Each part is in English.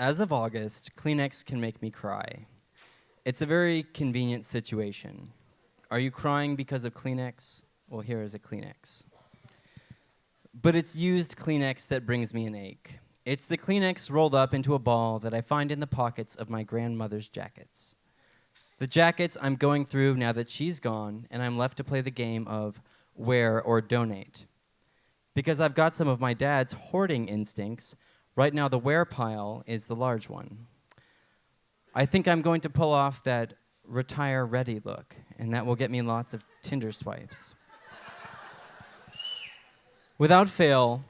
As of August, Kleenex can make me cry. It's a very convenient situation. Are you crying because of Kleenex? Well, here is a Kleenex. But it's used Kleenex that brings me an ache. It's the Kleenex rolled up into a ball that I find in the pockets of my grandmother's jackets. The jackets I'm going through now that she's gone, and I'm left to play the game of wear or donate. Because I've got some of my dad's hoarding instincts, right now the wear pile is the large one. I think I'm going to pull off that retire ready look, and that will get me lots of Tinder swipes. Without fail,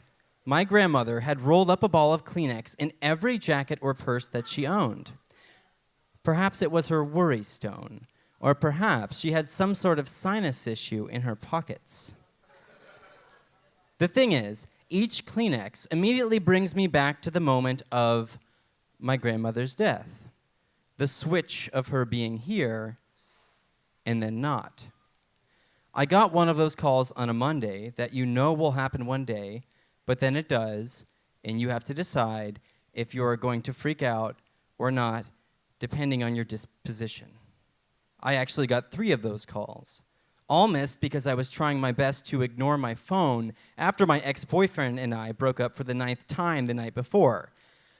my grandmother had rolled up a ball of Kleenex in every jacket or purse that she owned. Perhaps it was her worry stone, or perhaps she had some sort of sinus issue in her pockets. The thing is, each Kleenex immediately brings me back to the moment of my grandmother's death, the switch of her being here and then not. I got one of those calls on a Monday that you know will happen one day, but then it does, and you have to decide if you're going to freak out or not, depending on your disposition. I actually got 3 of those calls, all missed because I was trying my best to ignore my phone after my ex-boyfriend and I broke up for the 9th time the night before.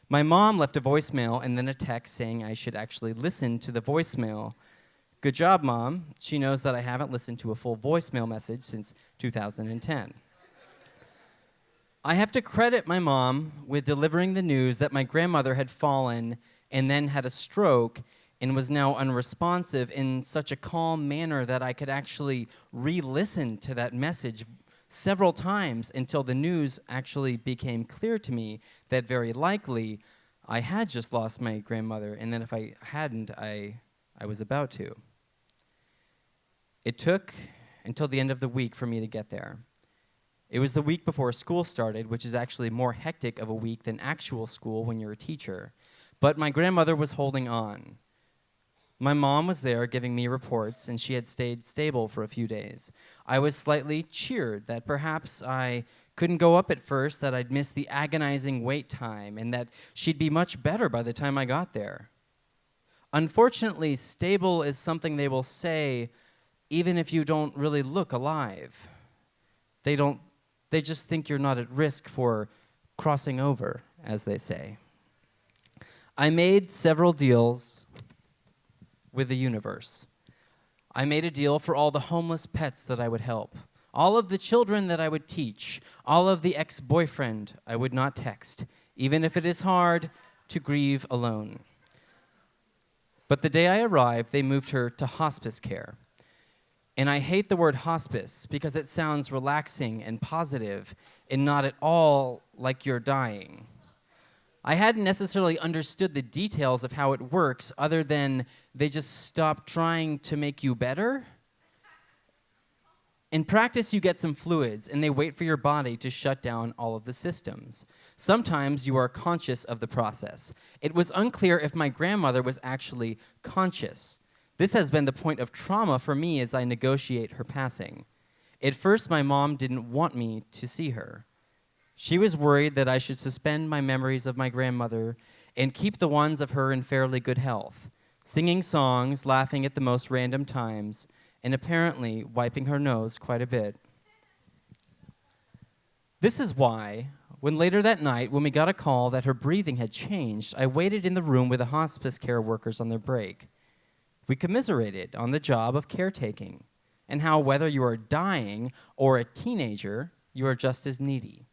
My mom left a voicemail and then a text saying I should actually listen to the voicemail. Good job, Mom. She knows that I haven't listened to a full voicemail message since 2010. I have to credit my mom with delivering the news that my grandmother had fallen and then had a stroke and was now unresponsive in such a calm manner that I could actually re-listen to that message several times until the news actually became clear to me that very likely I had just lost my grandmother, and that if I hadn't, I was about to. It took until the end of the week for me to get there. It was the week before school started, which is actually more hectic of a week than actual school when you're a teacher. But my grandmother was holding on. My mom was there giving me reports, and she had stayed stable for a few days. I was slightly cheered that perhaps I couldn't go up at first, that I'd miss the agonizing wait time, and that she'd be much better by the time I got there. Unfortunately, stable is something they will say even if you don't really look alive. They just think you're not at risk for crossing over, as they say. I made several deals with the universe. I made a deal for all the homeless pets that I would help, all of the children that I would teach, all of the ex-boyfriend I would not text, even if it is hard to grieve alone. But the day I arrived, they moved her to hospice care. And I hate the word hospice because it sounds relaxing and positive and not at all like you're dying. I hadn't necessarily understood the details of how it works other than they just stop trying to make you better. In practice, you get some fluids, and they wait for your body to shut down all of the systems. Sometimes you are conscious of the process. It was unclear if my grandmother was actually conscious. This has been the point of trauma for me as I negotiate her passing. At first, my mom didn't want me to see her. She was worried that I should suspend my memories of my grandmother and keep the ones of her in fairly good health, singing songs, laughing at the most random times, and apparently wiping her nose quite a bit. This is why, when later that night, when we got a call that her breathing had changed, I waited in the room with the hospice care workers on their break. We commiserated on the job of caretaking and how whether you are dying or a teenager, you are just as needy.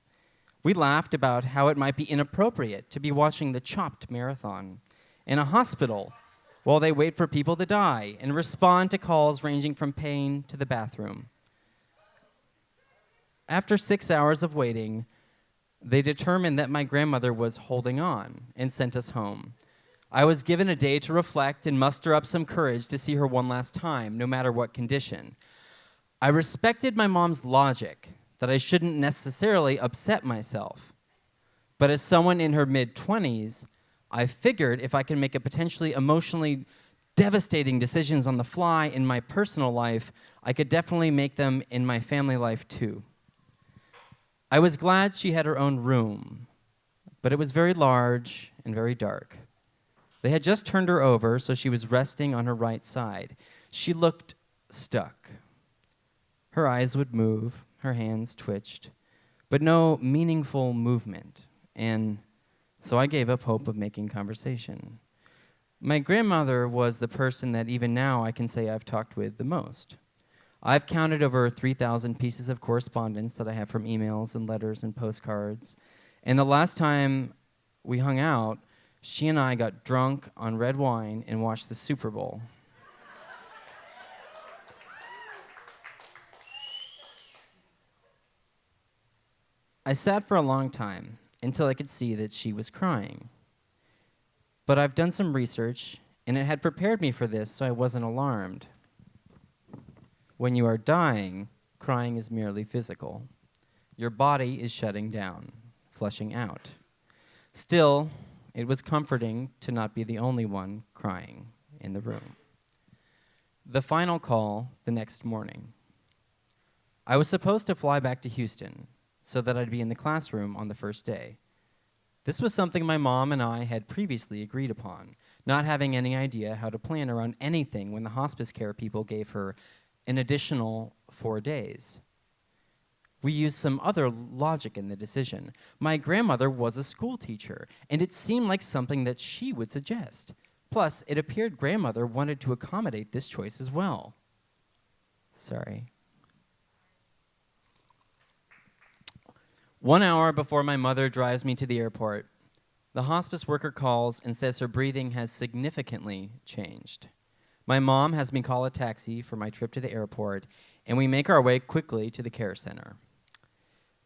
We laughed about how it might be inappropriate to be watching the Chopped marathon in a hospital while they wait for people to die and respond to calls ranging from pain to the bathroom. After 6 hours of waiting, they determined that my grandmother was holding on and sent us home. I was given a day to reflect and muster up some courage to see her one last time, no matter what condition. I respected my mom's logic that I shouldn't necessarily upset myself. But as someone in her mid-20s, I figured if I can make a potentially emotionally devastating decisions on the fly in my personal life, I could definitely make them in my family life too. I was glad she had her own room, but it was very large and very dark. They had just turned her over, so she was resting on her right side. She looked stuck. Her eyes would move, her hands twitched, but no meaningful movement, and so I gave up hope of making conversation. My grandmother was the person that even now I can say I've talked with the most. I've counted over 3,000 pieces of correspondence that I have from emails and letters and postcards, and the last time we hung out, she and I got drunk on red wine and watched the Super Bowl. I sat for a long time until I could see that she was crying. But I've done some research, and it had prepared me for this, so I wasn't alarmed. When you are dying, crying is merely physical. Your body is shutting down, flushing out. Still, it was comforting to not be the only one crying in the room. The final call the next morning. I was supposed to fly back to Houston so that I'd be in the classroom on the first day. This was something my mom and I had previously agreed upon, not having any idea how to plan around anything when the hospice care people gave her an additional 4 days. We used some other logic in the decision. My grandmother was a school teacher, and it seemed like something that she would suggest. Plus, it appeared grandmother wanted to accommodate this choice as well. Sorry. 1 hour before my mother drives me to the airport, the hospice worker calls and says her breathing has significantly changed. My mom has me call a taxi for my trip to the airport, and we make our way quickly to the care center.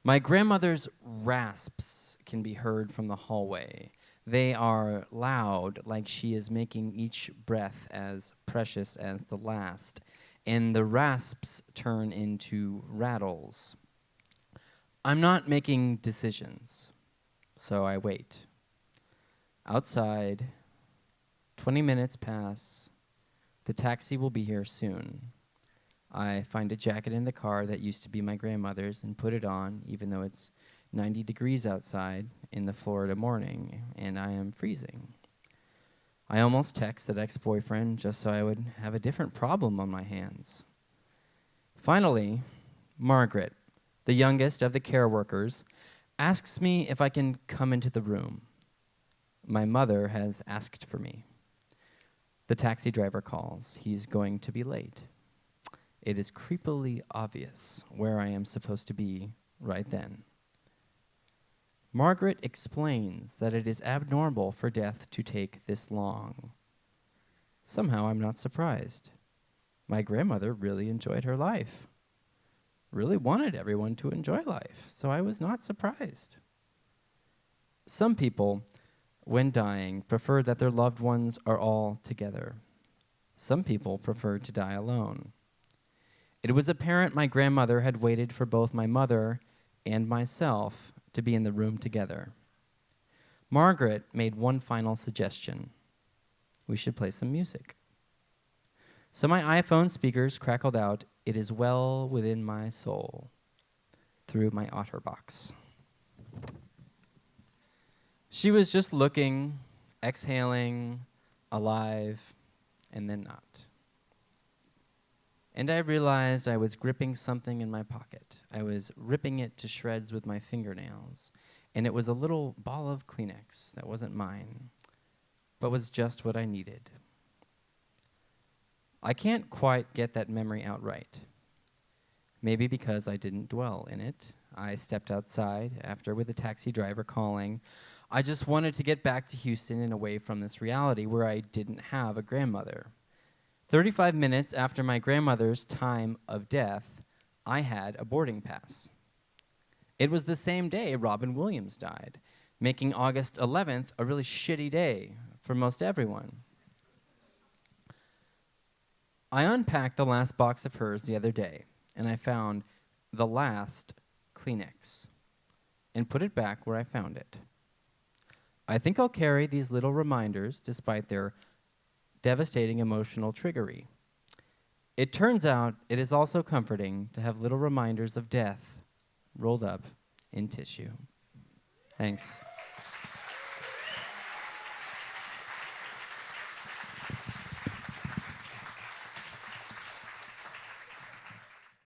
My grandmother's rasps can be heard from the hallway. They are loud, like she is making each breath as precious as the last, and the rasps turn into rattles. I'm not making decisions, so I wait. Outside, 20 minutes pass. The taxi will be here soon. I find a jacket in the car that used to be my grandmother's and put it on, even though it's 90 degrees outside in the Florida morning, and I am freezing. I almost text that ex-boyfriend just so I would have a different problem on my hands. Finally, Margaret, the youngest of the care workers, asks me if I can come into the room. My mother has asked for me. The taxi driver calls. He's going to be late. It is creepily obvious where I am supposed to be right then. Margaret explains that it is abnormal for death to take this long. Somehow I'm not surprised. My grandmother really enjoyed her life. Really wanted everyone to enjoy life, so I was not surprised. Some people, when dying, prefer that their loved ones are all together. Some people prefer to die alone. It was apparent my grandmother had waited for both my mother and myself to be in the room together. Margaret made one final suggestion. We should play some music. So my iPhone speakers crackled out, "It is well within my soul," through my OtterBox. She was just looking, exhaling, alive, and then not. And I realized I was gripping something in my pocket. I was ripping it to shreds with my fingernails, and it was a little ball of Kleenex that wasn't mine, but was just what I needed. I can't quite get that memory out right. Maybe because I didn't dwell in it. I stepped outside after with the taxi driver calling. I just wanted to get back to Houston and away from this reality where I didn't have a grandmother. 35 minutes after my grandmother's time of death, I had a boarding pass. It was the same day Robin Williams died, making August 11th a really shitty day for most everyone. I unpacked the last box of hers the other day, and I found the last Kleenex and put it back where I found it. I think I'll carry these little reminders despite their devastating emotional triggery. It turns out it is also comforting to have little reminders of death rolled up in tissue. Thanks.